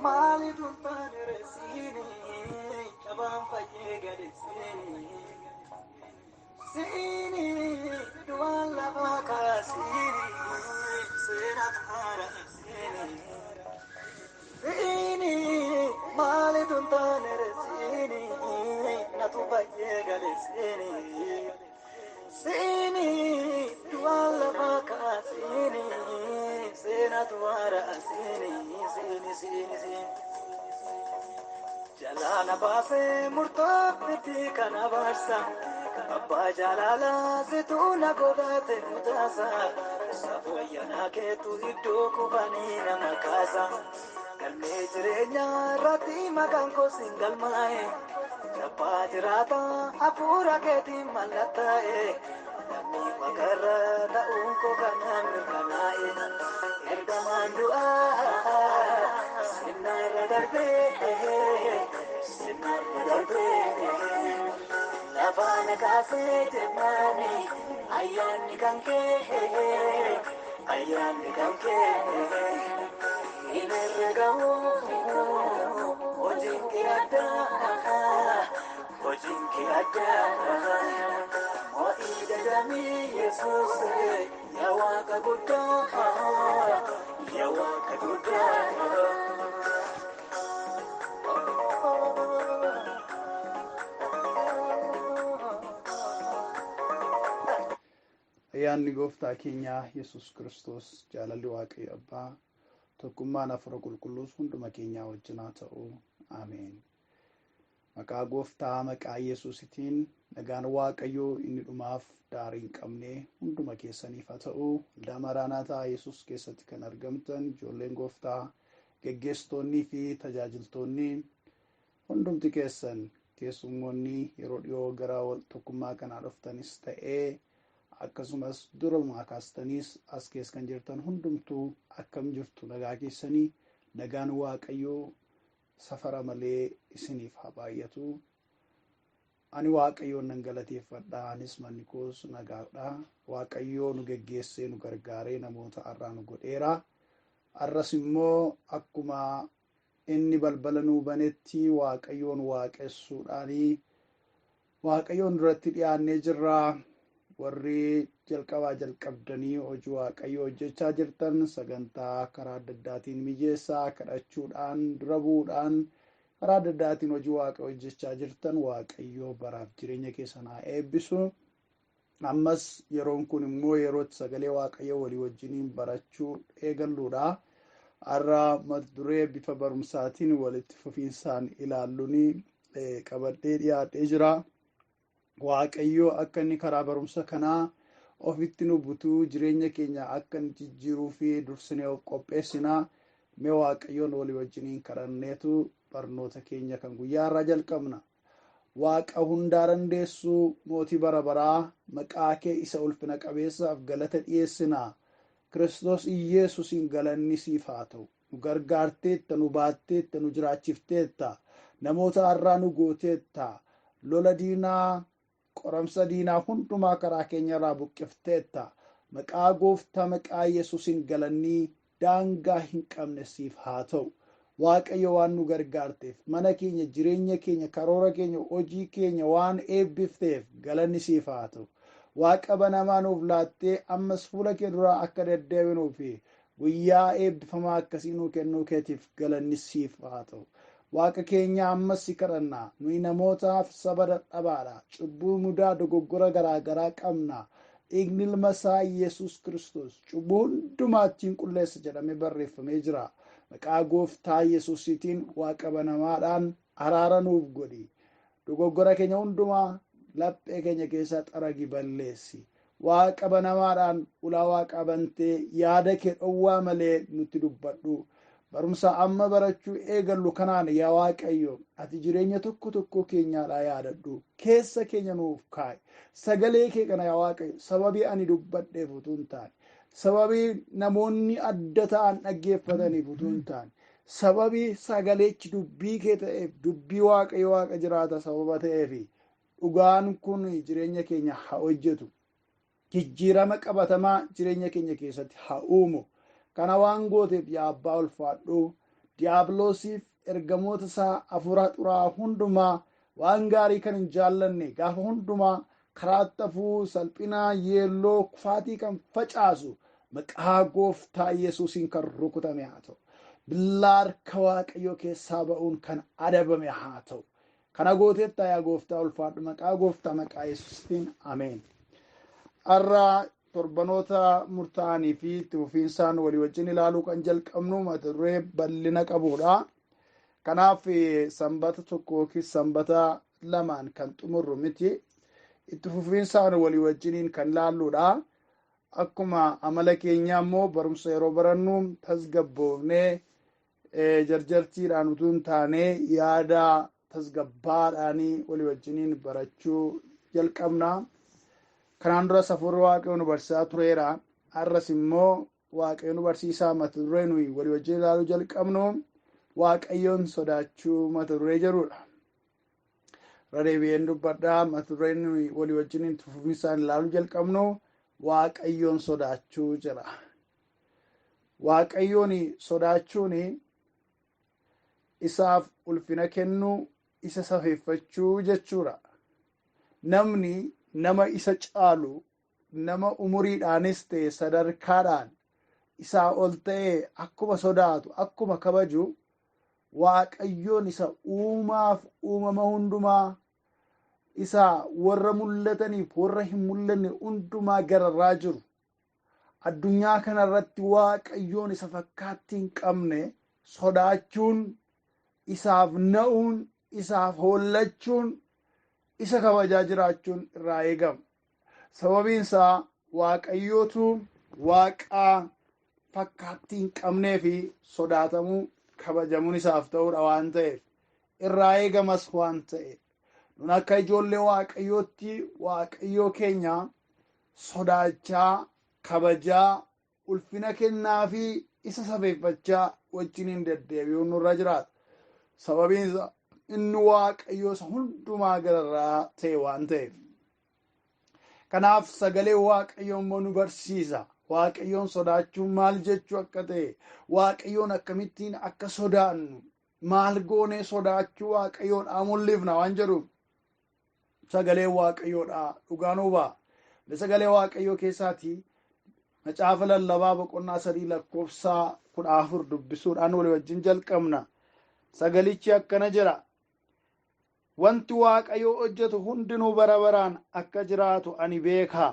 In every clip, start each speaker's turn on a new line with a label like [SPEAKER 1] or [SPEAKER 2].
[SPEAKER 1] Mali duntan resini Abang faye gadisini Sini Duan lava kasini Senat hara sini Sini Mali duntan resini Natu faye gadisini Sini Duan lava kasini Senat hara sini Sini Jalana baase murtootti kana barsa abbaa jaalala zituna godhate mutaasa safooyyana keetu iddoo kubanii nama kaasa galmee jireenya irratti maqaan koo siin galmaa'e abbaa jiraata hafuura keetiin mallattaa'e namni waqarra ta'uun koo kanaan mirkanaa'e ergamaan du'aa sinnaarra darbee Lavana kase temani ayani kanke inergawo ojinki ada mo idami Jesus yawaka gudda
[SPEAKER 2] Ayyaanni gooftaa keenyaa Yesuus Kiristoos jaalalli Waaqayyo Abbaa tokkummaan Hafuura Qulqulluus hunduma keenyaa wajjin haa ta'u. Ameen. Maqaa gooftaa maqaa Yesuusitiin nagaan Waaqayyoo inni dhumaaf daarii hin qabne hunduma keessaniif haa ta'u. Waldaa Maraanaataa Yesuus keessatti kan argamtan ijoolleen gooftaa geggeessitoonnii fi tajaajiltoonni hundumti keessan keessummoonni yeroo dhiyoo gara tokkummaa kanaa dhuftanis ta'ee akkasumas duruma kaastaniis as keessa kan jirtan hundumtuu akkam jirtu nagaa keessanii nagaan Waaqayyoo safara malee isiniif haa baay'atu. Ani Waaqayyoon nan galateeffadha anis manni koos nagaadha. Waaqayyoo nu geggeessee nu gargaaree namoota har'aa nu godheera. Har'as immoo akkuma inni balbala nuu banetti Waaqayyoon waaqessuudhaani Waaqayyoon duratti dhiyaannee jirra. Warri jalqabaa jalqabdanii hojii Waaqayyoo hojjechaa jirtan sagantaa karaa adda addaatiin mijeessaa kadhachuudhaan dura bu'uudhaan karaa adda addaatiin hojii Waaqayyoo hojjechaa jirtan Waaqayyoo baraaf jireenya keessan haa eebbisu. Ammas yeroon kun immoo yerootti sagalee Waaqayyoo walii wajjiniin barachuu eegalluudha. Har'a mata duree bifa barumsaatiin walitti fufiinsaan ilaalluun qabadhee dhiyaadhee jira. Waaqayyoo akka inni karaa barumsa kanaa ofitti nu butuu jireenya keenya akka inni jijjiiruu fi dursinee of qopheessinaa. Mee Waaqayyoon walii wajjiniin kadhanneetu barnoota keenya kan guyyaa irraa jalqabna. Waaqa hundaa dandeessuu mootii bara baraa maqaa kee isa ulfina qabeessaaf galata dhiyeessinaa. Kiristoos Iyeesuusiin galanni siif haa ta'u. Nu gargaarteetta, nu baatteetta, nu jiraachifteetta. Namoota har'aa nu gooteetta. Lola diinaa qoramsa diinaa hundumaa karaa keenya irraa buqqifteetta. Maqaa gooftaa maqaa Yesuusiin galanni daangaa hin qabne siif haa ta'u. Waaqayyo waan nu gargaarteef mana keenya jireenya keenya karoora keenya hojii keenya waan eebbifteef galanni siif haa ta'u. Waaqa banamaa nuuf laattee ammas fuula kee duraa akka deddeebinuu fi guyyaa eebbifamaa akkasii nuu kennuu keetiif galanni siif haa ta'u. Waaqa keenya ammas si kadhannaa nuyi namootaaf saba dadhabaadha. Cubbuu mudaa dogoggora garaagaraa qabna. Dhiigni ilma isaa Yesuus Kiristoos cubbuu hundumaattiin qulleessa jedhamee barreeffamee jira. Maqaa gooftaa Yesuusiitiin Waaqa banamaadhaan araara nuuf godhi. Dogoggora keenya hundumaa laphee keenya keessaa xaragi balleessi. Waaqa banamaadhaan ulaa Waaqa bantee yaada kee dhowwaa malee nutti dubbadhu. Barumsa amma barachuu eegallu kanaan yaa Waaqayyo ati jireenya tokko keenyaadhaa yaadadhu. Keessa keenya nuuf kaa'i. Sagalee kee kana yaa Waaqayyo sababii ani dubbadheef utuu hin taane, sababii namoonni adda ta'an dhaggeeffataniif utuu hin taane, sababii sagaleechi dubbii kee ta'eef dubbii Waaqayyo Waaqa jiraata sababa ta'eef dhugaan kun jireenya keenya haa hojjetu. Jijjiirama qabatamaa jireenya keenya keessatti haa uumu. Kana waan gooteef yaa Abbaa ulfaadhu diiyaabiloosiif ergamoota isaa hafuura xuraa hundumaa waan gaarii kan hin jaallanne gaafa hundumaa karaatti hafuu salphinaa yeelloo kufaatii kan facaasu maqaa gooftaa Yesuusiin kan rukutame haa ta'u. Billaa harka Waaqayyoo keessaa ba'uun kan adabame haa ta'u. Kana gooteetta yaa gooftaa ulfaadhu maqaa gooftaa maqaa Yesuusiin ameen. Har'a torbanoota murtaa'anii fi itti fufiinsaan walii wajjin ilaaluu kan jalqabnu mata duree bal'ina qabudha. Kanaaf sanbata tokko yookiin sanbata lamaan kan xumurru miti. Itti fufiinsaan walii wajjiniin kan ilaalludha. Akkuma amala keenya immoo barumsa yeroo barannu tasgabboofnee jarjartiidhaan utuu hin taane yaada tasgabbaadhaanii walii wajjiniin barachuu jalqabna. Kanaan dura hafuurri Waaqayyoo nu barsiisaa tureera. Har'as immoo Waaqayyoo nu barsiisaa mata duree nuyi walii wajjin ilaaluu jalqabnu Waaqayyoon sodaachuu mata duree jedhudha. Irra deebi'een dubbadhaa mata duree nuyi walii wajjiniin itti fufiinsaan ilaaluu jalqabnu Waaqayyoon sodaachuu jedha. Waaqayyoon sodaachuun isaaf ulfina kennuu, isa safeeffachuu jechuudha. Namni nama isa caalu, nama umuriidhaanis ta'e sadarkaadhaan isaa ol ta'e akkuma sodaatu, akkuma kabaju Waaqayyoon isa uumaaf uumama hundumaa isa warra mul'ataniif warra hin mul'anne hundumaa gararraa jiru. Addunyaa kanarratti Waaqayyoon isa fakkaattii hin qabne sodaachuun, isaaf na'uun, isaaf hollachuun, isa kabajaa jiraachuun irraa eegama. Sababiin isaa Waaqayyootu Waaqaa fakkaattii hin qabnee fi sodaatamuu kabajamuun isaaf ta'uudha waan ta'eef irraa eegamas waan ta'eef nun akka ijoollee Waaqayyootti Waaqayyoo keenya sodaachaa, kabajaa, ulfina kennaa fi isa safeeffachaa wajjiniin deddeebi'uun nurra jiraata. Sababiin inni Waaqayyoo isa hundumaa gararraa ta'e waan ta'eef. Kanaaf sagalee Waaqayyoo immoo nu barsiisa. Waaqayyoon sodaachuun maal jechuu akka ta'e, Waaqayyoon akkamittiin akka sodaannu, maal goonee sodaachuu Waaqayyoodhaa mul'ifna waan jedhuuf sagalee Waaqayyoodhaa dhugaa nuu ba'a. Sagalee Waaqayyoo keessaati macaafa lallabaa boqonnaa 3 lakkoofsa 14 dubbisuudhaan walii wajjin jalqabna. Sagalichi akkana jedha. Wanti Waaqayyoo hojjetu hundinuu bara baraan akka jiraatu ani beeka.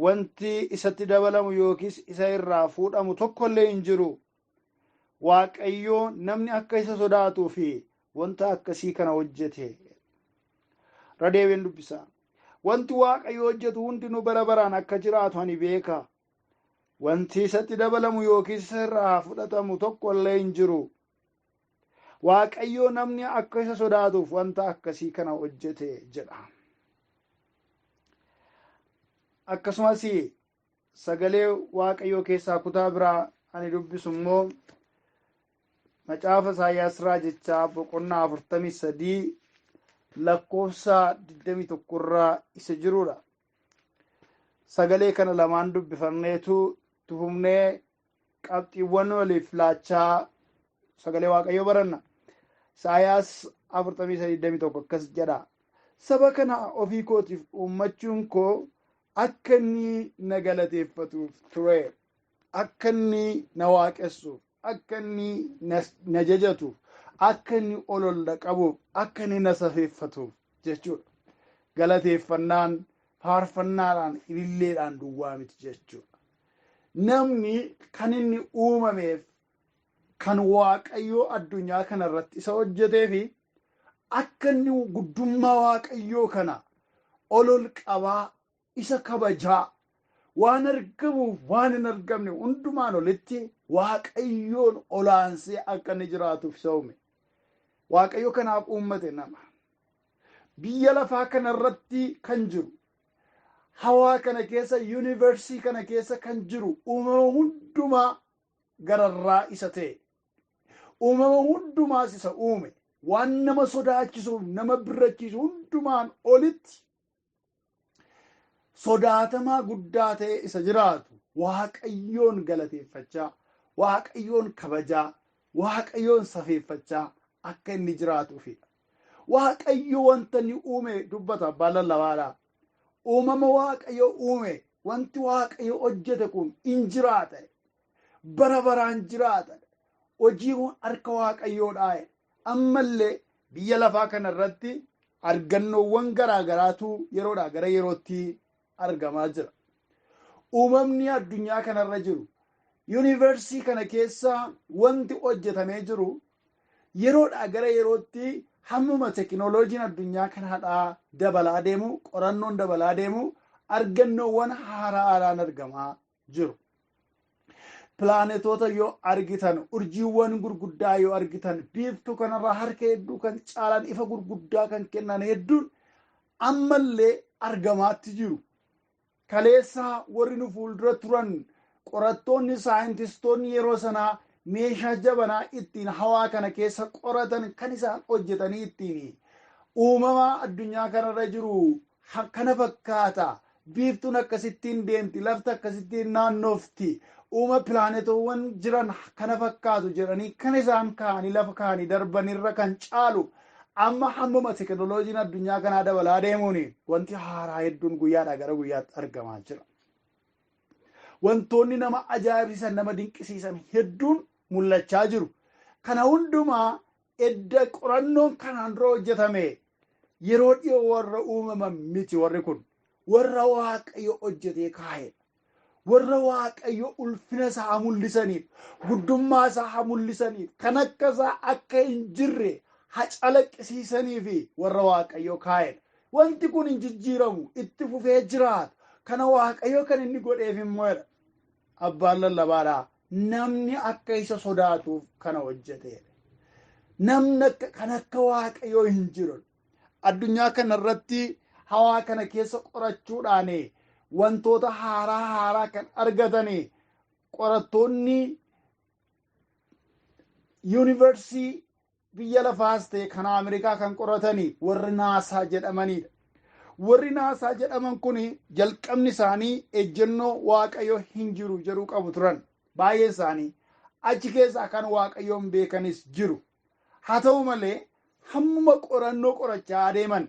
[SPEAKER 2] Wanti isatti dabalamu yookiis isa irraa fuudhamu tokkollee hin jiru. Waaqayyoo namni akka isa sodaatuu fi wanta akkasii kana hojjete. Irra deebiin dubbisa. Wanti Waaqayyoo hojjetu hundinuu bara baraan akka jiraatu ani beeka. Wanti isatti dabalamu yookiis isa irraa fudhatamu tokkollee hin jiru. Waaqayyoo namni akka isa sodaatuuf wanta akkasii kana hojjete jedha. Akkasumas sagalee Waaqayyoo keessaa kutaa biraa ani dubbisu immoo macaafa Isaayyaas raajichaa boqonnaa 43 lakkoofsa 21 irraa isa jirudha. Sagalee kana lamaan dubbifanneetu tufumnee qabxiiwwan waliif laachaa sagalee Waaqayyoo baranna. Isaayyaas 43:21 akkas jedha. Saba kana ofii kootiif uummachuun koo akka inni na galateeffatuuf ture, akka inni na waaqessuuf, akka inni na jajatuuf, akka inni ololla qabuuf, akka inni na safeeffatuuf jechuudha. Galateeffannaan, faarfannaadhaan, ililleedhaan duwwaa miti jechuudha. Namni kan inni uumameef kan Waaqayyoo addunyaa kanarratti isa hojjetee fi akka inni guddummaa Waaqayyoo kana ol qabaa isa kabajaa waan argamuuf waan hin argamne hundumaan olitti Waaqayyoon olaansee akka inni jiraatuuf isa uume. Waaqayyo kanaaf uummate nama. Biyya lafaa kanarratti kan jiru, hawaa kana keessa, yuuniversii kana keessa kan jiru uumama hundumaa gararraa isa ta'e. Uumama hundumaas isa uume. Waan nama sodaachisuuf, nama birrachiisu hundumaan olitti sodaatamaa guddaa ta'e isa jiraatu Waaqayyoon galateeffachaa, Waaqayyoon kabajaa, waaqayyoon safeeffachaa akka inni jiraatuufidha. Waaqayyo wanta inni uume dubbata abbaan lallabaadha. Uumama waaqayyo uume wanti waaqayyo hojjete kun in jiraata. Bara baraan jiraata. Hojiin harka waaqayyoodhaa. Ammallee biyya lafaa kanarratti argannoowwan garaagaraatu yeroodhaa gara yerootti argamaa jira. Uumamni addunyaa kanarra jiru yuunivarsiitii kana keessa wanti hojjetamee jiru yeroodhaa gara yerootti hammuma tekinooloojiin addunyaa kanaadhaa dabalaa deemu, qorannoon dabalaa deemu, argannoowwan haaraan argamaa jiru. Pilaanetoota yoo argitan, urjiiwwan gurguddaa yoo argitan, biiftuu kanarraa harka hedduu kan caalan ifa gurguddaa kan kennan hedduun ammallee argamaatti jiru. Kaleessaa warri nu fuuldura turan qorattoonni saayintistoonni yeroo sanaa meeshaa jabanaa ittiin hawaa kana keessa qoratan kan isaan hojjetanii ittiin uumama addunyaa kanarra jiru kana fakkaata. Biiftuun akkasittiin deemti, lafti akkasittiin naannoofti, uuma pilaanetoowwan jiran kana fakkaatu jedhanii kan isaan kaanii lafa kaanii darbanirra kan caalu amma hammuma tekinooloojiin addunyaa kanaa dabalaa deemuun wanti haaraa hedduun guyyaadhaa gara guyyaatti argamaa jira. Wantoonni nama ajaa'ibsiisan, nama dinqisiisan hedduun mul'achaa jiru. Kana hundumaa edda qorannoon kanaan dura hojjetame yeroo dhiyoo warra uumaman miti warri kun. Warra waaqayyo hojjetee kaa'edha. Warra waaqayyo ulfina isaa mul'isaniif, guddummaa isaa mul'isaniif, kan akka isaa akka hin jirre calaqqisiisaniif warra waaqayyo kaa'edha. Wanti kun hin jijjiiramu, itti fufee jiraata. Kana waaqayyo kan inni godheef immoo abbaan lallabaadhaa namni akka isa sodaatuuf kana hojjetedha. Namni kan akka waaqayyo hin jiru. Addunyaa kanarratti hawaa kana keessa qorachuudhaan wantoota haaraa kan argatan qorattoonni yuunivarsiitii biyya lafaas ta'e kan Ameerikaa kan qoratanii warri naasaa jedhamanidha. Warri naasaa jedhaman kun jalqabni isaanii ejjennoo waaqayyo hin jiru jedhuu qabu turan. Baay'een isaanii achi keessaa kan waaqayyoon beekanis jiru. Haa ta'u malee hammuma qorannoo qorachaa adeeman,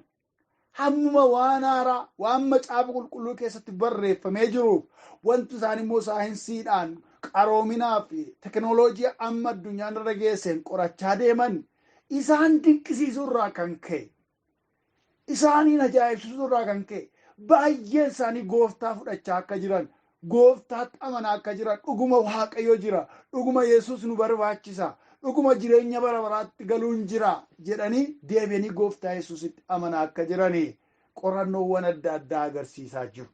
[SPEAKER 2] hammuma waan haaraa waan macaafa qulqulluu keessatti barreeffamee jiruuf wanti isaan immoo saayinsiidhaan qaroominaa fi tekinooloojii amma addunyaan irra geesseen qorachaa deeman isaan dinqisiisuurraa kan ka'e, isaaniin ajaa'ibsiisuurraa kan ka'e baay'een isaanii gooftaa fudhachaa akka jiran, gooftaatti amanaa akka jiran, dhuguma waaqayyo jira, dhuguma Yesuus nu barbaachisa, dhuguma jireenya bara baraatti galuun jira jedhanii deebi'anii gooftaa Yesuusitti amanaa akka jiranii qorannoowwan adda addaa agarsiisaa jiru.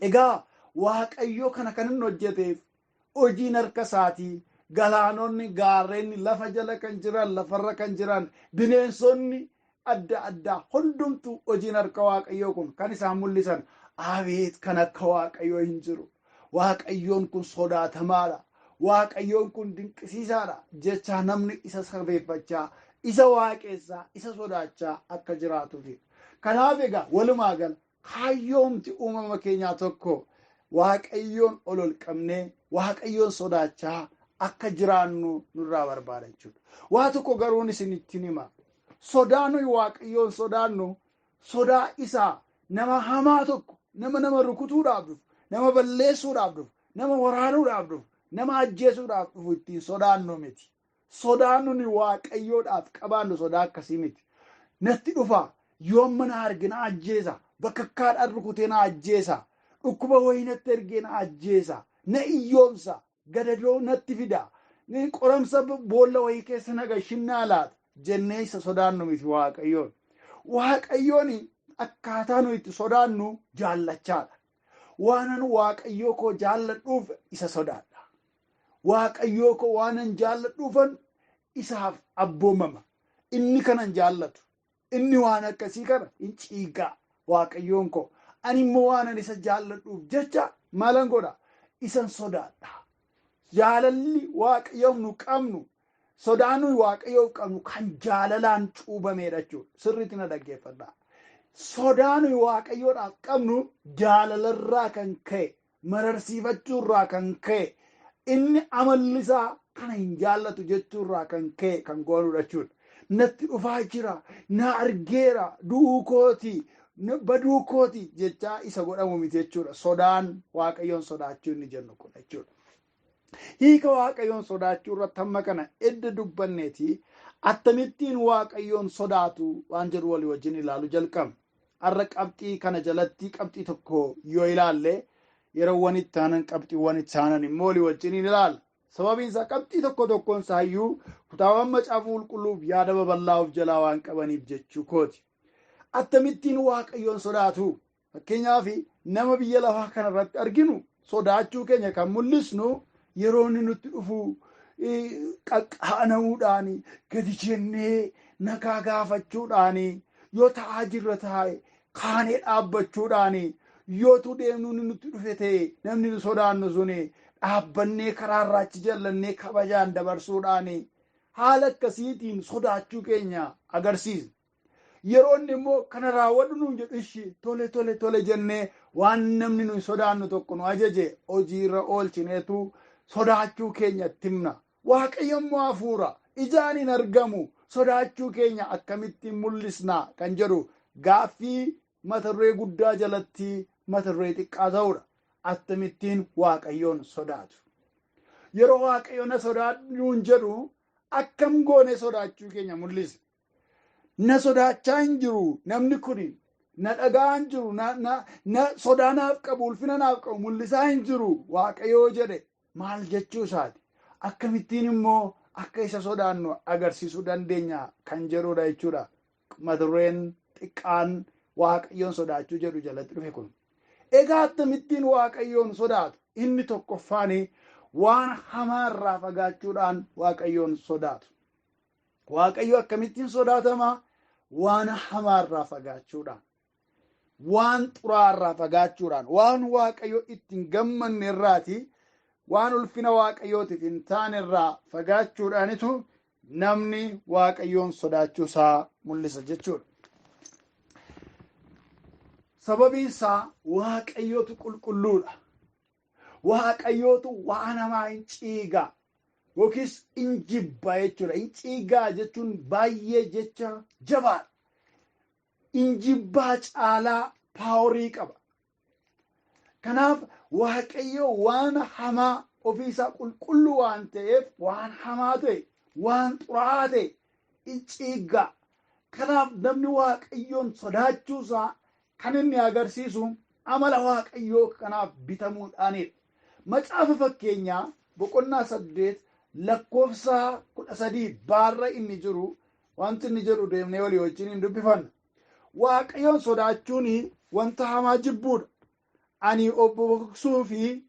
[SPEAKER 2] Egaa waaqayyo kana kan inni hojjeteef hojiin harka isaatii, galaanonni, gaarreenni, lafa jala kan jiran, lafarra kan jiran, bineensonni adda addaa hundumtuu hojiin harka waaqayyoo kun kan isaan mul'isan abeet kan akka waaqayyoo hin jiru. Waaqayyoon kun sodaatamaadha. Waaqayyoon kun dinqisiisaadha jechaa namni isa safeeffachaa, isa waaqessaa, isa sodaachaa akka jiraatuufi. Kanaaf egaa walumaa gala kaayyoomti uumama keenyaa tokko waaqayyoon ol qabnee waaqayyoon sodaachaa akka jiraannu nurraa barbaada jechuudha. Waa tokko garuun isinittiin hima. Sodaa nuyi waaqayyoon sodaannu sodaa isaa nama hamaa tokko nama rukutuudhaaf dhufu, nama balleessuudhaaf dhufu, nama waraanuudhaaf dhufu, nama ajjeesuudhaaf dhufu ittiin sodaannu miti. Sodaan nuyi waaqayyoodhaaf qabaannu sodaa akkasii miti. Natti dhufa yoom mana argina ajjeesa, bakakkaadhaan rukutee na ajjeesa, dhukkuba wayii natti ergee na ajjeesa, na iyyoomsa, gadadoo natti fida, qoramsa boolla wayii keessa na gashinnaa laata jennee isa sodaannu miti waaqayyoon. Waaqayyoon akkaataa nuyi itti sodaannu jaallachaadha. Waanan waaqayyoo koo jaalladhuuf isa sodaadha. Waaqayyoo koo waanan jaalladhuufan isaaf abboomama. Inni kanan jaallatu. Inni waan akkasii kana hin ciigaa waaqayyoon koo. Ani immoo waanan isa jaalladhuuf jecha maalan godha? Isan sodaadha. Jaalalli waaqayyoon nu qabnu, sodaan nuyi waaqayyoof qabnu kan jaalalaan cuubameedha jechuudha. Sirriitti na dhaggeeffadha. Sodaan nuyi waaqayyoodhaaf qabnu jaalalarraa kan ka'e, mararsiifachuurraa kan ka'e, inni amallisaa kana hin jaallatu jechuurraa kan ka'e kan goonudha jechuudha. Natti dhufaa jira, na argeera, du'uu kooti, baduu kooti jechaa isa godhamu miti jechuudha. Sodaan Waaqayyoon sodaachuu inni jennu kun jechuudha. Hiika Waaqayyoon sodaachuu irratti hamma kana edda dubbanneeti akkamittiin Waaqayyoon sodaatu waan jedhu walii wajjin ilaalu jalqabna. Har'a qabxii kana jalatti qabxii tokko yoo ilaalle yeroowwan itti aanan qabxiiwwan itti aanan immoo walii wajjin ilaalla. Sababiin isaa qabxii tokko tokkoon isaayyuu kutaawwan macaafa qulqulluuf yaada babal'aa of jalaa waan qabaniif jechuu kooti. Akkamittiin Waaqayyoon sodaatu? Fakkeenyaaf nama biyya lafaa kanarratti arginu sodaachuu keenya kan mul'isnu yeroo inni nutti dhufu qaqqaanamuudhaan gadi jennee nagaa gaafachuudhaan yoo ta'aa jirra taa'e kaanee dhaabbachuudhaan yootu deemnu nutti dhufe ta'e namni nu sodaannu suni dhaabbannee karaarraa achi jallannee kabajaan dabarsuudhaan haala akkasiitiin sodaachuu keenya agarsiisa. Yeroo inni immoo kana raawwadhu nuun jedhu ishii tole jennee waan namni nu sodaannu tokko nu ajaje hojiirra oolchineetu sodaachuu keenya itti himna. Waaqayyo immoo hafuura ijaan hin argamu sodaachuu keenya akkamittiin mul'isna kan jedhu gaaffii mata duree guddaa jalatti mata duree xiqqaa ta'udha. Akkamittiin Waaqayyoon sodaatu? Yeroo Waaqayyo na sodaadhuun jedhu akkam goone sodaachuu keenya mul'isa. Na sodaachaa hin jiru namni kun na dhagaa hin jiru na sodaa naaf qabu ulfina naaf qabu mul'isaa hin jiru Waaqayyoo jedhe maal jechuu isaati? Akkamittiin immoo akka isa sodaannu agarsiisuu dandeenya kan jedhudha jechuudha. Mata dureen xiqqaan Waaqayyoon sodaachuu jedhu jalatti dhufe kun. Egaa akkamittiin Waaqayyoon sodaatu? Inni tokkoffaan waan hamaarraa fagaachuudhaan Waaqayyoon sodaatu. Waaqayyo akkamittiin sodaatama? Waan hamaarraa fagaachuudhaan, waan xuraarraa fagaachuudhaan, waan Waaqayyo ittiin gammanne irraati, waan ulfina Waaqayyootiif hin taane irraa fagaachuudhaanitu namni Waaqayyoon sodaachuu isaa mul'isa jechuudha. Sababiin isaa Waaqayyootu qulqulluudha. Waaqayyootu waan hamaa hin ciigaa. Yookiis hin jibba jechuudha. Hin ciigaa jechuun baay'ee jecha jabaadha. Hin jibbaa caalaa paaworii qaba. Kanaaf Waaqayyo waan hamaa ofiisaa qulqulluu waan ta'eef waan hamaa ta'e, waan xuraa'aa ta'e hin ciigaa. Kanaaf namni Waaqayyoon sodaachuusaa kan inni agarsiisu amala Waaqayyoo kanaaf bitamuudhaanidha. Macaafa fakkeenyaa boqonnaa 8 lakkoofsa 13 baarra inni jiru wanti inni jedhu deemnee walii wajjin hin dubbifanna. Waaqayyoon sodaachuun wanta hamaa jibbuudha. Ani of boksuu fi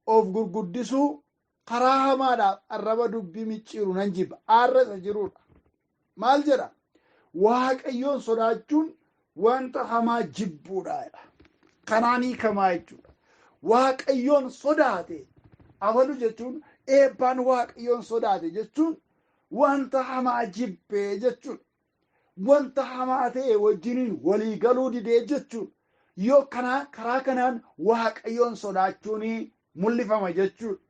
[SPEAKER 2] of gurguddisuu karaa hamaadhaaf arraba dubbii micciiru nan jibba. Aarra isa jirudha. Maal jedha? Waaqayyoon sodaachuun wanta hamaa jibbuudha. Kanaan hiikamaa jechuudha. Waaqayyoon sodaate abalu jechuun eebbaan Waaqayyoon sodaate jechuun wanta hamaa jibbee jechuudha. Wanta hamaa ta'e wajjiniin walii galuu didee jechuudha. Yoo karaa kanaan Waaqayyoon sodaachuun mul'ifama jechuudha.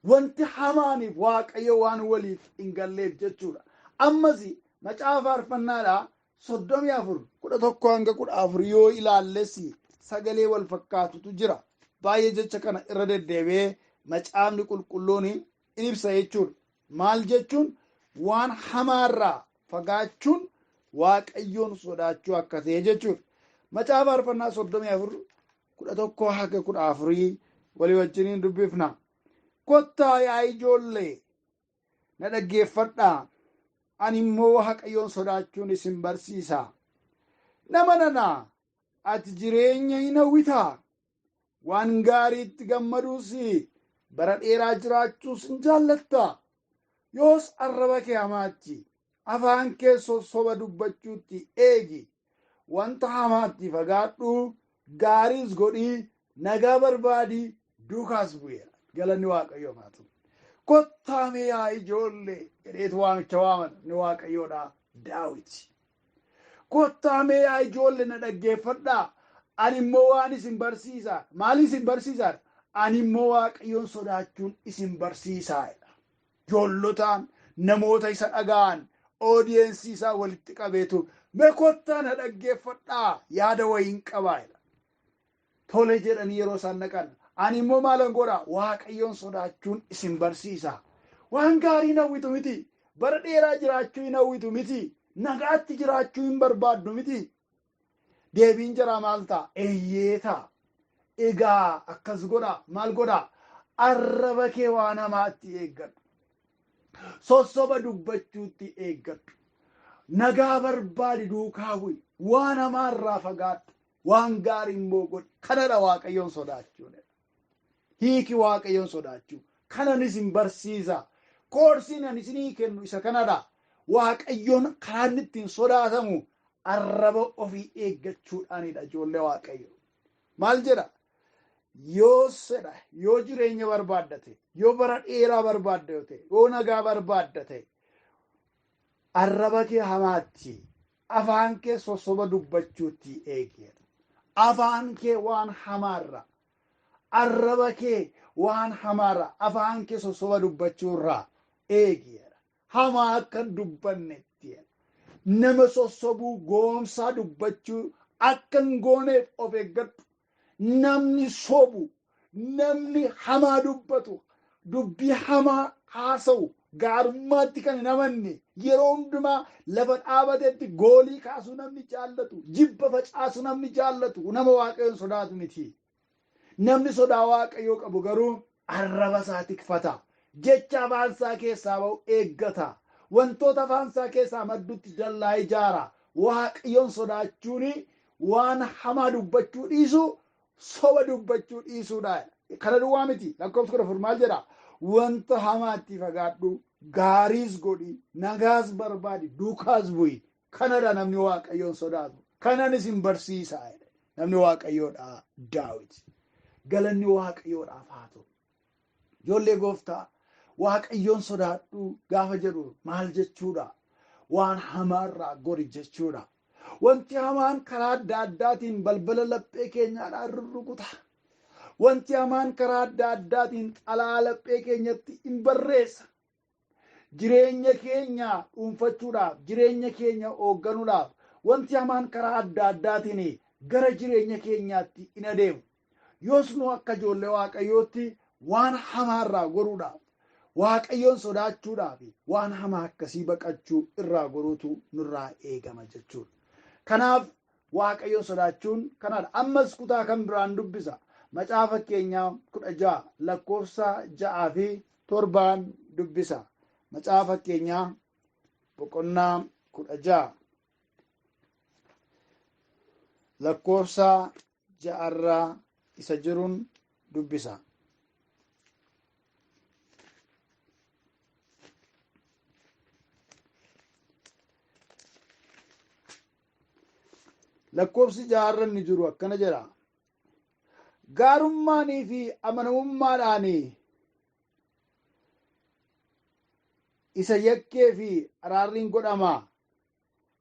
[SPEAKER 2] Wanti hamaaniif Waaqayyo waan waliif hin galleef jechuudha. Ammas macaafa faarfannaadhaa 34 11-14 yoo ilaalles sagalee wal fakkaatutu jira. Baay'ee jecha kana irra deddeebi'ee macaafni qulqulluun in ibsa jechuudha. Maal jechuun? Waan hamaarraa fagaachuun Waaqayyoon sodaachuu akka ta'e jechuudha. Macaafa faarfannaa 34 11-14 walii wajjiniin dubbifna. Kottaa yaa ijoollee na dhaggeeffadhaa. Ani immoo Waaqayyoon sodaachuun isin barsiisa. Nama nanaa ati jireenya hin hawwitaa? Waan gaariitti gammaduus bara dheeraa jiraachuus hin jaallattaa? Yoos arraba kee hamaachi afaan kee soba dubbachuutti eegi. Wanta hamaatti fagaadhu, gaariis godhii, nagaa barbaadii, duukaas bu'eera. Galanni Waaqayyoof haa ta'u. Kottaa mee yaa ijoollee jedheetu waamicha waaman ni Waaqayyoodha Daawit. Kottaa mee yaa ijoollee na dhaggeeffadhaa. Ani immoo waan isin barsiisaa. Maal isin barsiisaa? ani immoo waaqayyoon sodaachuun isin barsiisaadha. Joollotaan namoota isa dhaga'an oodiyensii isaa walitti qabeetu kottaa na dhaggeeffadhaa yaada wayiin qabaadha. Tole jedhanii yeroo isaan dhaqan ani immoo maalan godha waaqayyoon sodaachuun isin barsiisa. Waan gaarii hawwitu miti. Bara dheeraa jiraachuu hin hawwitu miti. Nagaatti jiraachuu hin barbaaddu miti. Deebiin jaraa maal ta'a? Eeyyee ta'a. Egaa akkas godha maal godha? Arraba kee waan hamaatti eeggadhu. Sossoba dubbachuutti eeggadhu. Nagaa barbaadi duukaa bu'i. Waan hamaarraa fagaadhu. Waan gaarii immoo godhi. Kanadha waaqayyoon sodaachuun. Hiiki waaqayyoon sodaachuu. Kanan isin barsiisa. Koorsiin ani isinii kennu isa kanadha. Waaqayyoon karaan ittiin sodaatamu arraba ofii eeggachuudhaanidha ijoollee waaqayyo. Maal jedha? Yoo sedha, yoo jireenya barbaaddate, yoo bara dheeraa barbaaddate, yoo nagaa barbaaddate, arraba kee hamaatti, afaan kee sossoba dubbachuutti eegedha. Afaan kee waan hamaarra, arraba kee waan hamaarra, afaan kee sossoba dubbachuurraa eegedha. Hamaa akkan dubbannetti nama sossobuu goomsaa dubbachuu akkan gooneef of eeggadhu. Namni sobu, namni hamaa dubbatu, dubbii hamaa haasa'u, gaarummaatti kan hin amanne, yeroo hundumaa lafa dhaabatetti goolii kaasuu namni jaallatu, jibba facaasu namni jaallatu, nama waaqayyoon sodaatu miti. Namni sodaa waaqayyoo qabu garuu arraba isaa tikfata. Jecha afaan isaa keessaa ba'u eeggata. Wantoota afaan isaa keessaa maddutti dallaa ijaara. Waaqayyoon sodaachuun waan hamaa dubbachuu dhiisu, soba dubbachuu dhiisuudha. Kana duwwaa miti. Lakkoofsa 14 maal jedha? Wanta hamaatti fagaadhu, gaariis godhi, nagaas barbaadi, duukaas bu'i. Kanadha namni waaqayyoon sodaatu. Kanan isin barsiisa. Namni waaqayyoodha Daawit. Galanni waaqayyoodhaaf haa ta'u. Ijoollee gooftaa waaqayyoon sodaadhu gaafa jedhu maal jechuudha? Waan hamaarraa gori jechuudha. Wanti hamaan karaa adda addaatiin balbala laphee keenyaadhaan rurrukuta. Wanti hamaan karaa adda addaatiin xalaa laphee keenyatti hin barreessa. Jireenya keenya dhuunfachuudhaaf, jireenya keenya hoogganuudhaaf, wanti hamaan karaa adda addaatiin gara jireenya keenyaatti hin adeemu. Yoos nu akka ijoollee waaqayyootti waan hamaarraa goruudhaaf, waaqayyoon sodaachuudhaaf, waan hamaa akkasii baqachuu irraa goruutu nurraa eegama jechuudha. Kanaaf waaqayyoon sodaachuun kanadha. Ammas kutaa kan biraan dubbisa. Macaafa Fakkeenyaa 16 lakkoofsa 6 fi 7 dubbisa. Macaafa Fakkeenyaa boqonnaa 16 lakkoofsa 6 isa jiruun dubbisa. Lakkoofsi 6 inni jiru akkana jedha. Gaarummaanii fi amanamummaadhaan isa yakkee fi araarriin godhama.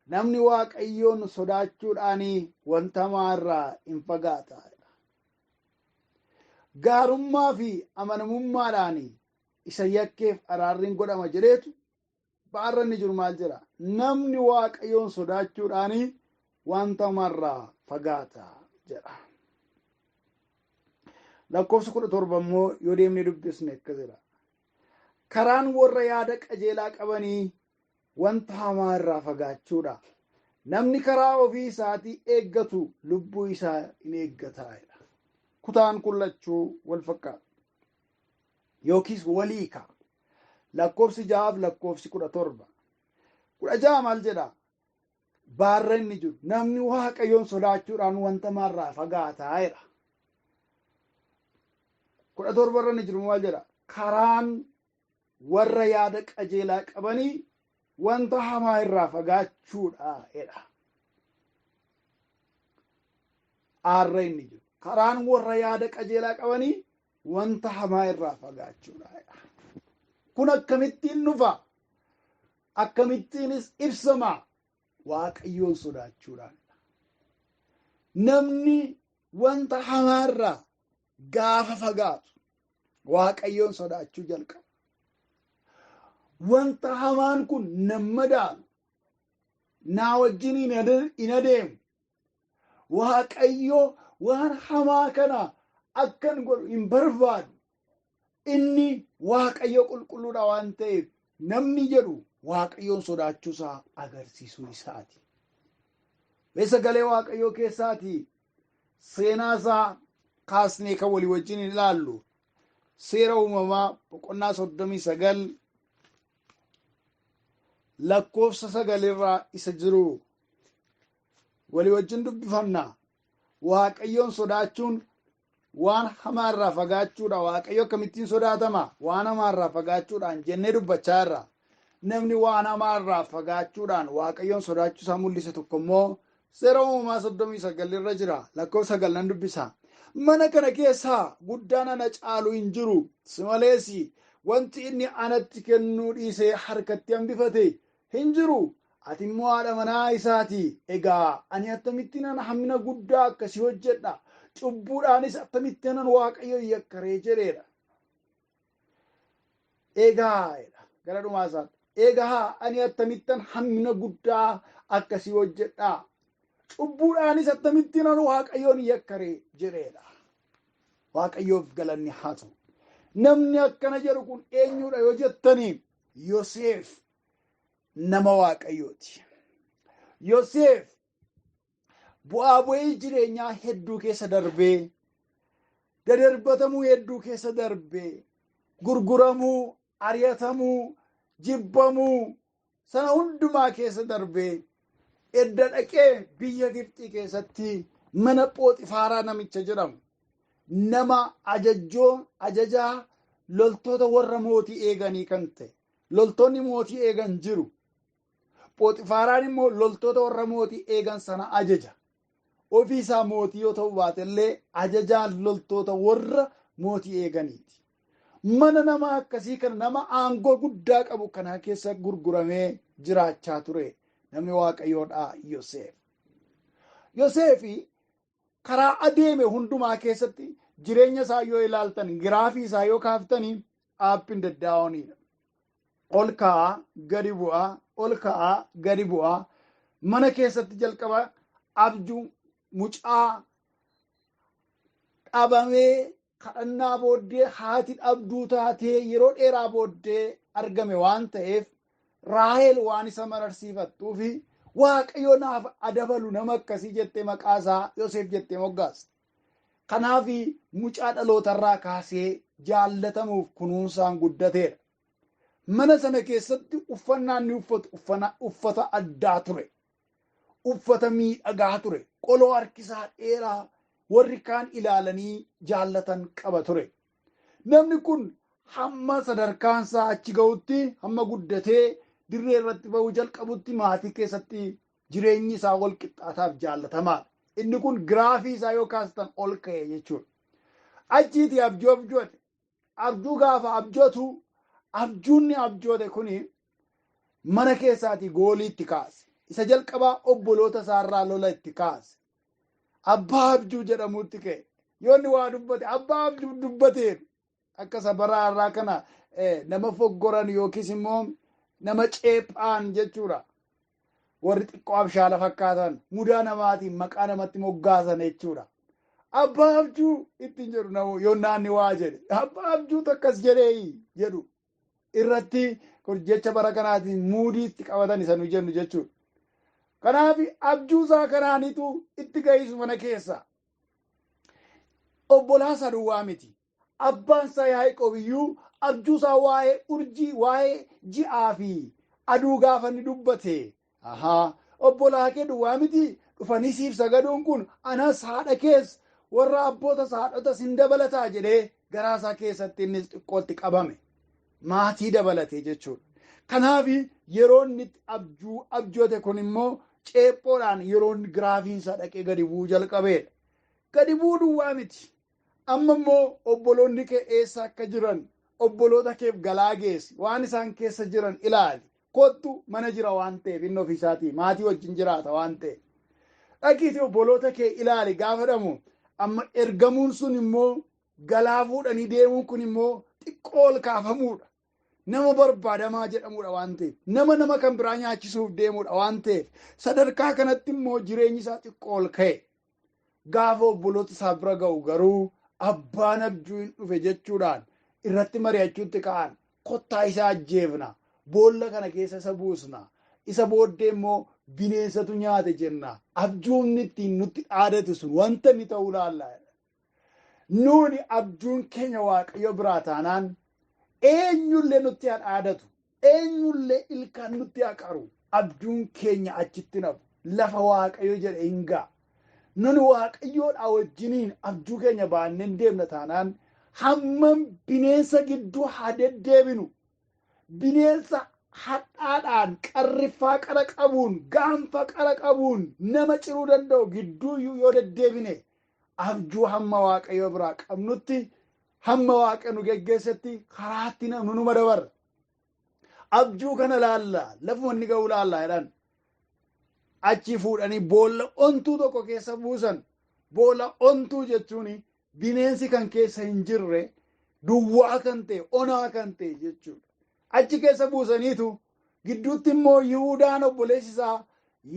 [SPEAKER 2] Namni waaqayyoon sodaachuudhaan wanta hamaarraa hin fagaata. Gaarummaa fi amanamummaadhaan isa yakkeef araarriin godhama jedheetu ba'arra inni jiru maal jedha? Namni waaqayyoon sodaachuudhaan wanta hamaarraa fagaata jedha. Lakkoofsa 17 immoo yoo deemnee dubbisne akkas jedha. Karaan warra yaada qajeelaa qabanii wanta hamaa irraa fagaachuudha. Namni karaa ofii isaatii eeggatu lubbuu isaa in eeggata. Kutaan kun lachuu wal fakkaata. Yookiis waliika. Lakkoofsi 6 lakkoofsi 17. 16 maal jedha? Baarra inni jiru. Namni waaqayyoon sodaachuudhaan wanta hamaarraa fagaataa jedha. 17 irra inni jiru maal jedha? Karaan warra yaada qajeelaa qabanii wanta hamaa irraa fagaachuudha jedha. Aarra inni jiru. Karaan warra yaada qajeelaa qabanii wanta hamaa irraa fagaachuudha jedha. Kun akkamittiin dhufa? Akkamittiinis ibsama? Waaqayyoon sodaachuudhaan. Namni wanta hamaarraa gaafa fagaatu waaqayyoon sodaachuu jalqaba. Wanta hamaan kun nama daalu naa wajjin hin adeemu. Waaqayyo waan hamaa kana akkan godhu hin barbaadu. Inni waaqayyo qulqulluudha waan ta'eef namni jedhu waaqayyoon sodaachuusaa agarsiisuu isaati. Sagalee waaqayyoo keessaati seenaasaa kaasnee kan walii wajjin ilaallu seera uumamaa boqonnaa 39 lakkoofsa 9 isa jiru walii wajjin dubbifamna. Waaqayyoon sodaachuun waan hamaarraa fagaachuudha. Waaqayyo akkamittiin sodaatama? Waan hamaarraa fagaachuudhaan jennee dubbachaa irra. Namni waan hamaarraa fagaachuudhaan waaqayyoon sodaachuusaa mul'ise tokko immoo seera uumamaa 39 irra jira. Lakkoofsa 9 nan dubbisa. Mana kana keessaa guddaan ana caalu hin jiru. Si malees wanti inni anatti kennuu dhiisee harkatti hambifate hin jiru. Ati immoo haadha manaa isaati. Egaa ani akkamittiin ana hammina guddaa akkasii hojjedha? Cubbuudhaanis akkamittiin ana waaqayyo yakkaree jedheedha. Egaa gara dhumaa isaatti. Egaa ani akkamittiin hammina guddaa akkasii hojjedha? Cubbuudhaanis akkamittiin ana waaqayyoon yakkaree jedheedha. Waaqayyoof galanni haa ta'u. Namni akkana jedhu kun eenyudha yoo jettanii Yoosef nama waaqayyooti. Yoosef bu'aa bu'ii jireenyaa hedduu keessa darbee, dadarbatamuu hedduu keessa darbee, gurguramuu, ari'atamuu, jibbamuu sana hundumaa keessa darbee edda dhaqee biyya Gibxii keessatti mana Phooxifaaraa namicha jedhamu nama ajajaa loltoota warra mootii eeganii kan ta'e. Loltoonni mootii eegan jiru. Phooxifaaraan immoo loltoota warra mootii eegan sana ajaja. Ofii isaa mootii yoo ta'u baatellee ajajaan loltoota warra mootii eeganiiti. Mana nama akkasii kana nama aangoo guddaa qabu kana keessa gurguramee jiraachaa ture namni waaqayyoodha Yoosef. Yoosef karaa adeeme hundumaa keessatti jireenya isaa yoo ilaaltan, giraafii isaa yoo kaaftanii aappiin daddaa'ooniidha. Ol ka'aa gadi bu'aa, ol ka'aa gadi bu'aa. Mana keessatti jalqaba abjuu mucaa dhabamee kadhannaa booddee haati dhabduu taatee yeroo dheeraa booddee argame waan ta'eef Raahel waan isa mararsiifattuu fi waaqayyo naaf adabalu nama akkasii jettee maqaa isaa Yoosef jettee moggaaste. Kanaaf mucaa dhalootarraa kaasee jaallatamuuf kunuunsaan guddateedha. Mana sana keessatti uffannaan inni uffatu uffata addaa ture. Uffata miidhagaa ture. Qoloo harkisaa dheeraa warri kaan ilaalanii jaallatan qaba ture. Namni kun hamma sadarkaansaa achi ga'utti, hamma guddatee dirree irratti ba'uu jalqabutti maatii keessatti jireenyi isaa wal qixxaataaf jaallatamaadha. Inni kun giraafii isaa yoo kaastan ol ka'e jechuudha. Achiiti abjuu abjoote. Abjuu gaafa abjootu abjuunni abjoote kuni mana keessaati goolii itti kaase. Isa jalqabaa obboloota isaarraa lola itti kaase. Abbaa abjuu jedhamuutti ka'e. Yoo inni waa dubbate abbaa abjuu dubbateeru. Akka sabaraa irraa kana nama foggoran yookiis immoo nama ceephaan jechuudha. Warri xiqqoo abshaala fakkaatan mudaa namaatiin maqaa namatti moggaasan jechuudha. Abbaa abjuu ittiin jedhu namu yoo naanni waa jedhe abbaa abjuu takkas jedhee jedhu irratti jecha bara kanaatiin muudii itti qabatan isa nu jennu jechuudha. Kanaaf abjuu isaa kanaanitu itti gahisu mana keessa. Obbolaasaa duwwaa miti. Abbaan isaa Yaaqoob iyyuu abjuu isaa waa'ee urjii, waa'ee ji'aa fi aduu gaafa inni dubbate. Obbolaa kee duwwaa miti dhufanii siif sagaduun kun anas haadha kees warra abboota haadhotas hin dabalataa jedhee garaa isaa keessatti innis xiqqootti qabame. Maatii dabalate jechuudha. Kanaaf yeroo inni abjuu abjoote kun immoo ceephoodhaan yeroo inni giraafiin isaa dhaqee gadi bu'uu jalqabeedha. Gadi bu'uu duwwaa miti. Amma immoo obboloonni kee eessa akka jiran obboloota keef galaa geessi. Waan isaan keessa jiran ilaali. Kottu mana jira waan ta'eef inni ofiisaatii maatii wajjin jiraata waan ta'eef. Dhaqiitii obboloota kee ilaali gaafa dhamu amma ergamuun sun immoo galaa fuudhanii deemuun kun immoo xiqqoo ol kaafamuudha. Nama barbaadamaa jedhamudha waan ta'eef, nama kan biraa nyaachisuuf deemudha waan ta'eef, sadarkaa kanatti immoo jireenyi isaa xiqqoo ol ka'e. Gaafa obboloota isaa bira ga'u garuu abbaan abjuu hin dhufe jechuudhaan irratti mari'achuutti ka'an. Kottaa isaa ajjeefna, boolla kana keessa isa buusna, isa booddee immoo bineensatu nyaate jenna. Abjuun ittiin nutti dhaadatu sun wanta inni ta'uu laalla. Nuuni abjuun keenya Waaqayyo biraa taanaan eenyullee nutti haa dhaadatu, eenyullee ilkaan nutti haa qaru. Abjuun keenya achitti nafu lafa Waaqayyo jedhe hin ga'a. Nuni Waaqayyoodhaa wajjiniin abjuu keenya baannee deemna taanaan hammam bineensa gidduu haa deddeebinu. Bineensa hadhaadhaan qarriffaa qara qabuun gaanfa qara qabuun nama ciruu danda'u gidduu yoo deddeebine abjuu hamma Waaqayyo biraa qabnutti hamma Waaqa nu geggeessetti karaatti namnu numa dabarra. Abjuu kana laalla lafuma inni ga'u laalla jedhan achi fuudhanii boolla ontuu tokko keessa buusan. Boolla ontuu jechuun bineensi kan keessa hin jirre duwwaa kan ta'e onaa kan ta'e jechuudha. Achi keessa buusaniitu gidduutti immoo Yihuudaan obboleessi isaa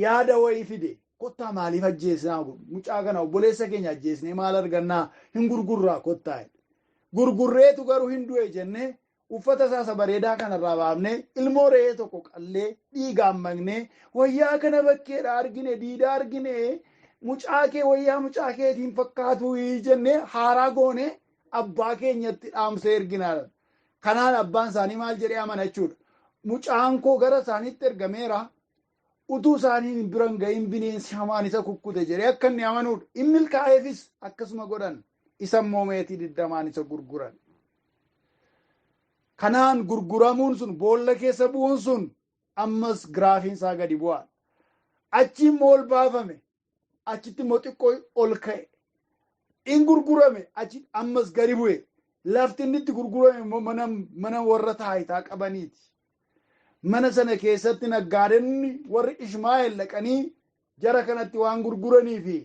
[SPEAKER 2] yaada wayii fide. Kottaa maaliif ajjeesnaa kun? Mucaa kana obboleessa keenya ajjeesnee maal argannaa? Hin gurgurraa kottaa. Gurgurreetu garuu hin du'e jennee uffata isaa bareedaa kanarraa baafnee ilmoo re'ee tokko qallee dhiigaan maqnee wayyaa kana bakkeedha argine diidaa argine mucaa kee wayyaa mucaa keetiin fakkaatu jennee haaraa goone abbaa keenyatti dhaamsee erginaadha. Kanaan abbaan isaanii maal jedhee amana jechuudha. Mucaan koo gara isaaniitti ergameera. Utuu isaanii biran gahin bineensi hamaan isa kukkute jedhee akka inni amanuudha. Inni milkaa'eefis akkasuma godhan. Isa immoo meetii 20 isa gurguran. Kanaan gurguramuun sun boolla keessa bu'uun sun ammas giraafiin isaa gadi bu'aa. Achi immoo ol baafame. Achitti immoo xiqqoo ol ka'e. In gurgurame achi ammas gadi bu'e. Lafti inni itti gurgurame immoo mana warra taayitaa qabaniiti. Mana sana keessatti naggaadonni warri Ishmaa'eel dhaqanii jara kanatti waan gurguranii fi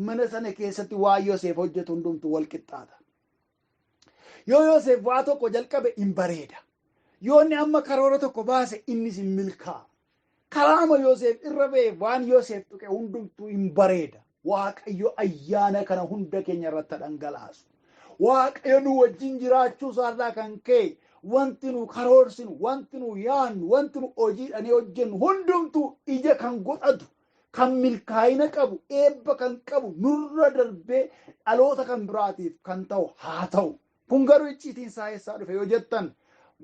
[SPEAKER 2] mana sana keessatti waan Yoosef hojjetu hundumtu wal qixxaata. Yoo Yoosef waa tokko jalqabe hin bareeda. Yoo inni amma karoora tokko baase innis hin milkaa'a. Karaama Yoosef irra ba'e waan Yoosef tuqe hundumtuu hin bareeda. Waaqayyo ayyaana kana hunda keenya irratti dhangalaasu. Waaqayyo nu wajjin jiraachuu isaarraa kan ka'e wanti nu karoorsinu, wanti nu yaannu, wanti nu hojiidhaan hojjennu hundumtuu ija kan godhatu, kan milkaa'ina qabu, eebba kan qabu, nurra darbee dhaloota kan biraatiif kan ta'u haa ta'u. Kun garuu icciitiin isaa eessaa dhufe yoo jettan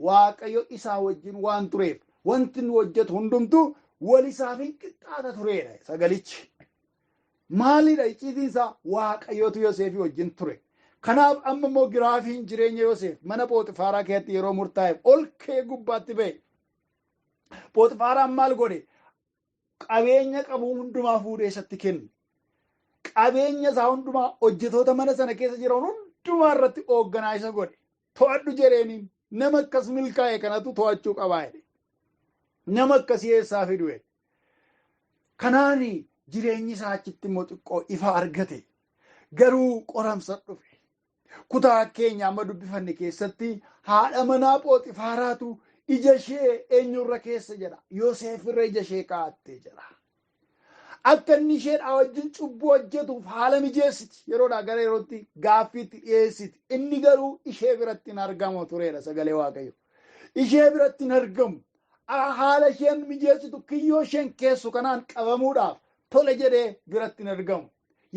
[SPEAKER 2] Waaqayyo isaa wajjin waan tureef wanti nu hojjetu hundumtuu walisaaf hin qixxaata tureedha sagalichi. Maalidha icciitiin isaa? Waaqayyootu Yoosefii wajjin ture. Kanaaf amma immoo giraafiin jireenya Yoosef mana Pooxifaaraa keessatti yeroo murtaa'eef ol ka'ee gubbaatti ba'e. Pooxifaaraan maal godhe? Qabeenya qabu hundumaa fuudhee isatti kenne. Qabeenya isaa hundumaa hojjetoota mana sana keessa jiran hundumaa irratti hoogganaa isa godhe. To'adhu jedheeniin nama akkas milkaa'e kanatu to'achuu qabaa jedhe. Nama akkasii eessaa fidu jedhe. Kanaan jireenyi isaa achitti immoo xiqqoo ifa argate. Garuu qoramsa dhufe. Kutaa keenya amma dubbifanne keessatti haadha manaa Pooxifaaraatu ija ishee eenyurra keessa jedha. Yoosef irra ija ishee kaa'attee jedha. Akka inni isheedhaa wajjin cubbuu hojjetuuf haala mijeessiti. Yeroodhaa gara yerootti gaaffiitti dhiyeessiti. Inni garuu ishee biratti hin argamu tureedha sagalee Waaqayyo. Ishee biratti hin argamu. Haala isheen mijeessitu kiyyoo isheen keessu kanaan qabamuudhaaf tole jedhee biratti hin argamu.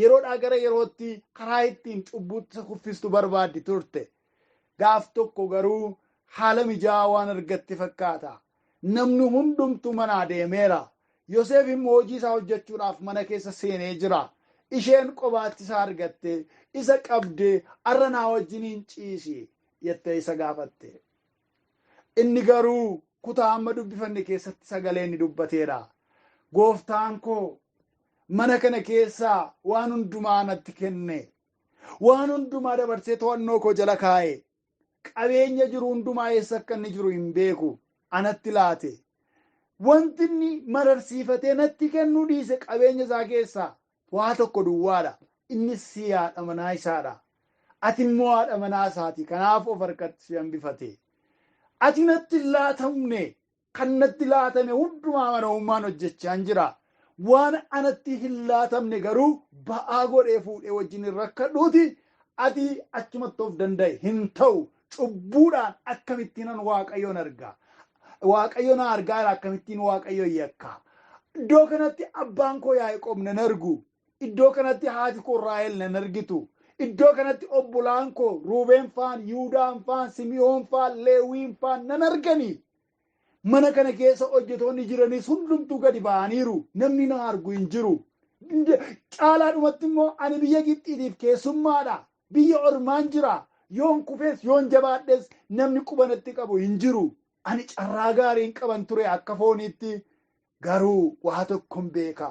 [SPEAKER 2] Yeroodhaa gara yerootti karaa ittiin cubbuutti kuffistu barbaaddi turte. Gaaf tokko garuu haala mijaa'aa waan argatte fakkaata. Namni hundumtu manaa deemeera. Yoosef immoo hojii isaa hojjechuudhaaf mana keessa seenee jira. Isheen qobaatti isaa argatte, isa qabdee arra naa wajjiniin ciisi jettee isa gaafatte. Inni garuu kutaa amma dubbifanne keessatti sagalee inni dubbateera. Gooftaan koo mana kana keessaa waan hundumaa natti kenne. Waan hundumaa dabarsee to'annoo koo jala kaa'e. Qabeenya jiru hundumaa eessa akka inni jiru hin beeku. Anatti laate. Wanti inni mararsiifatee natti kennuu dhiise qabeenya isaa keessaa waa tokko duwwaadha. Innis haadha manaa isaadha. ati immoo haadha manaa isaati. Kanaaf of harkatti si hambifate. Ati natti hin laatamne, kan natti laatame hundumaa amanamummaan hojjechaan jira. Waan anatti hin laatamne garuu ba'aa godhee fuudhee wajjin hin rakkadhuuti. Ati achumatti of danda'e hin ta'u. Cubbuudhaan akkamittiin Waaqayyoon argaa? Waaqayyo na argaa akkamittiin Waaqayyo yakka? Iddoo kanatti abbaan koo Yaaqoob nan argu. Iddoo kanatti haati koo Raahel nan argitu. Iddoo kanatti obbolaan koo Ruubeen faan, Yihuudaan faan, Simi'oon faan, Leewiin faan nan argani. Mana kana keessa hojjetoonni jiranis hundumtuu gadi ba'aniiru. Namni na argu hin jiru. Caalaadhumatti immoo ani biyya Gibxiitiif keessummaadha. Biyya ormaan jira. Yoon kufees yoon jabaadhes namni qubanatti qabu hin jiru. Ani carraa gaariin qaban ture akka fooniitti. Garuu waa tokkon beeka.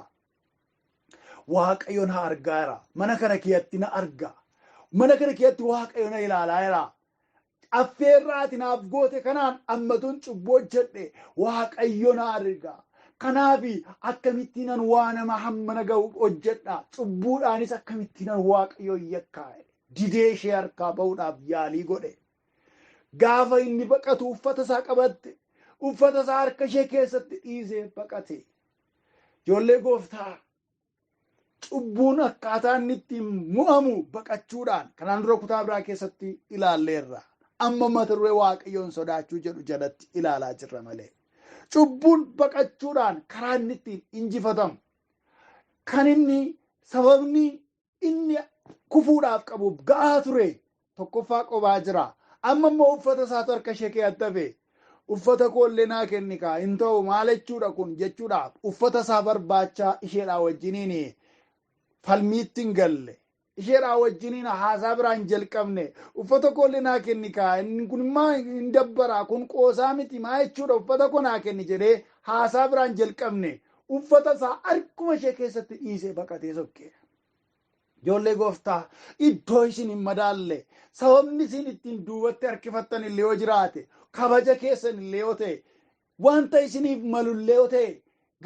[SPEAKER 2] Waaqayyo na argaara. Mana kana keessatti na arga. Mana kana keessatti Waaqayyo na ilaalaa jira. Affeerraa ati naaf goote kanaan ammatuun cubboo hojjedhe Waaqayyo na arga. Kanaafi akkamittiin an waa nama hammana ga'u hojjedha. Cubbuudhaanis akkamittiin an Waaqayyo yakkaa. Didee ishee harkaa ba'uudhaaf yaalii godhe. Gaafa inni baqatu uffata isaa qabatte. Uffata isaa harka ishee keessatti dhiisee baqate. Ijoollee Gooftaa cubbuun akkaataa inni ittiin mo'amu baqachuudhaan kanaan dura kutaa biraa keessatti ilaalleerra. Amma mata duree Waaqayyoon sodaachuu jedhu jalatti ilaalaa jirra malee. Cubbuun baqachuudhaan karaa inni ittiin injifatamu. Kan inni sababni inni kufuudhaaf qabuuf ga'aa ture tokkoffaa qobaa jira. Amma immoo uffata isaatu harka ishee keessatti hafe. Uffata koollee naa kenni kaa hin ta'u maal jechuudha kun jechuudhaaf uffata isaa barbaachaa isheedhaa wajjiniin falmiitti hin galle. Isheedhaa wajjiniin haasaa biraan hin jalqabne. Uffata koollee naa kenni kaa inni kun immoo hin dabbara kun qoosaa miti maa jechuudha uffata koo naa kenni jedhee haasaa biraan hin jalqabne. Uffata isaa harkuma ishee keessatti dhiisee baqatee sokkee. Ijoollee Gooftaa iddoo isin hin madaalle sababni isin ittiin duubatti harkifattan illee yoo jiraate kabaja keessan illee yoo ta'e wanta isiniif malu illee yoo ta'e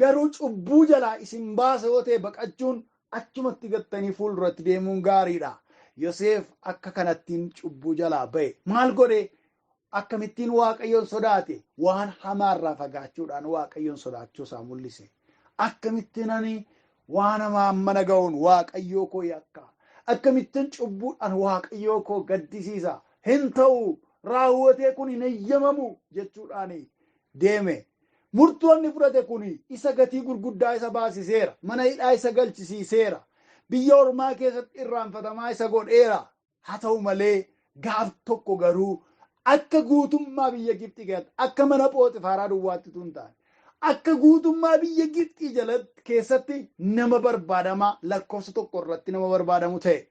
[SPEAKER 2] garuu cubbuu jalaa isin baasa yoo ta'e baqachuun achumatti gattanii fuulduratti deemuun gaariidha. Yoseef akka kanattiin cubbuu jalaa ba'e maal godhe akkamittiin Waaqayyoon sodaate waan hamaarraa fagaachuudhaan Waaqayyoon sodaachuu isaa mul'ise. Akkamittiin ani waan hamaa mana ga'uun Waaqayyoo koo yakka. Akkamittiin cubbuudhaan Waaqayyoo koo gaddisiisa. Hin ta'u raawwatee kun hin eeyyamamu jechuudhaan deeme. Murtoonni fudhate kun isa gatii gurguddaa isa baasiseera. Mana hidhaa isa galchisiiseera. Biyya ormaa keessatti irraanfatamaa isa godheera. Haa ta'u malee gaaf tokko garuu akka guutummaa biyya Gibxi keessatti akka mana Phooxifaaraa duwwaatti tun taane. Akka guutummaa biyya Gibxi jalatti keessatti nama barbaadamaa lakkoofsa tokko irratti nama barbaadamu ta'e.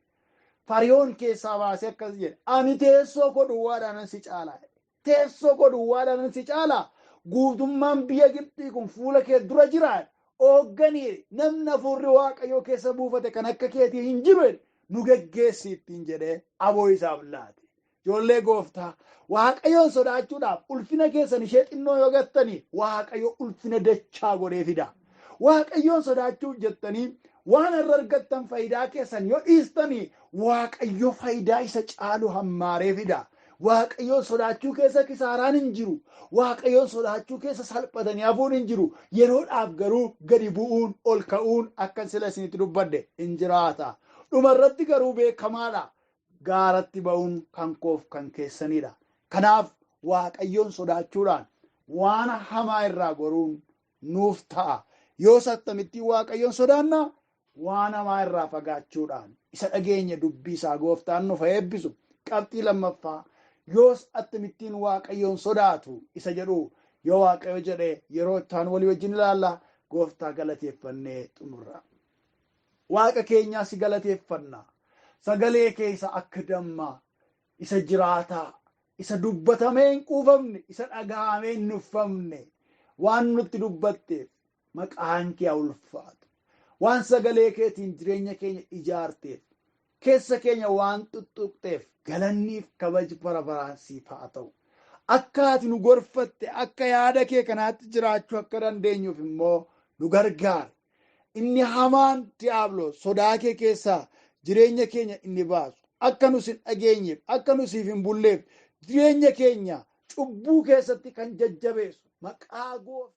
[SPEAKER 2] Fariyoon keessaa baasee akkas jedhe. Ani teessoo koo duwwaadhaan si caalaa. Teessoo koo duwwaadhaan si caalaa. Guutummaan biyya Gibxii kun fuula kee dura jira. Oogganii namni hafuurri Waaqayyoo keessa buufate kan akka keetii hin jiru nu geggeessi ittiin jedhee aboo isaaf laate. Ijoollee Gooftaa Waaqayyoon sodaachuudhaaf ulfina keessan ishee xinnoo yoo gattanii Waaqayyo ulfina dachaa godhee fida. Waaqayyoon sodaachuuf jettanii waan irra argattan faayidaa keessan yoo dhiistanii Waaqayyo faayidaa isa caalu hammaaree fida. Waaqayyoon sodaachuu keessa kisaaraan hin jiru. Waaqayyoon sodaachuu keessa salphatanii hafuun hin jiru. Yeroodhaaf garuu gadi bu'uun ol ka'uun akkan sila isinitti dubbadde hin jiraata. Dhumarratti garuu beekamaadha. Gaaratti ba'uun kan koof kan keessanidha. Kanaaf Waaqayyoon sodaachuudhaan waan hamaa irraa goruun nuuf ta'a. Yoo sattamittiin Waaqayyoon sodaanna waan hamaa irraa fagaachuudhaan isa dhageenya dubbii isaa Gooftaan nuuf eebbisu. Qabxii lammaffaa yoos akkamittiin Waaqayyoon sodaatu isa jedhu yoo Waaqayyo jedhee yeroo ittaan walii wajjin ilaalla Gooftaa galateeffannee xumurra. Waaqa keenyaa si galateeffanna. Sagalee keessa akka dammaa isa jiraataa isa dubbatamee hin quufamne isa dhaga'amee hin nuffamne waan nutti dubbatteef maqaan kee ulfaatu. Waan sagalee keetiin jireenya keenya ijaarteef keessa keenya waan tuttuqteef galanniif kabaji bara baraan siif haa ta'u. Akka ati nu gorfatte akka yaada kee kanaatti jiraachuu akka dandeenyuuf immoo nu gargaari. Inni hamaan diiyaabiloos sodaa kee keessaa jireenya keenya inni baasu akka nus hin dhageenyeef akka nusiif hin bulleef jireenya keenya cubbuu keessatti kan jajjabeessu maqaa gooftaa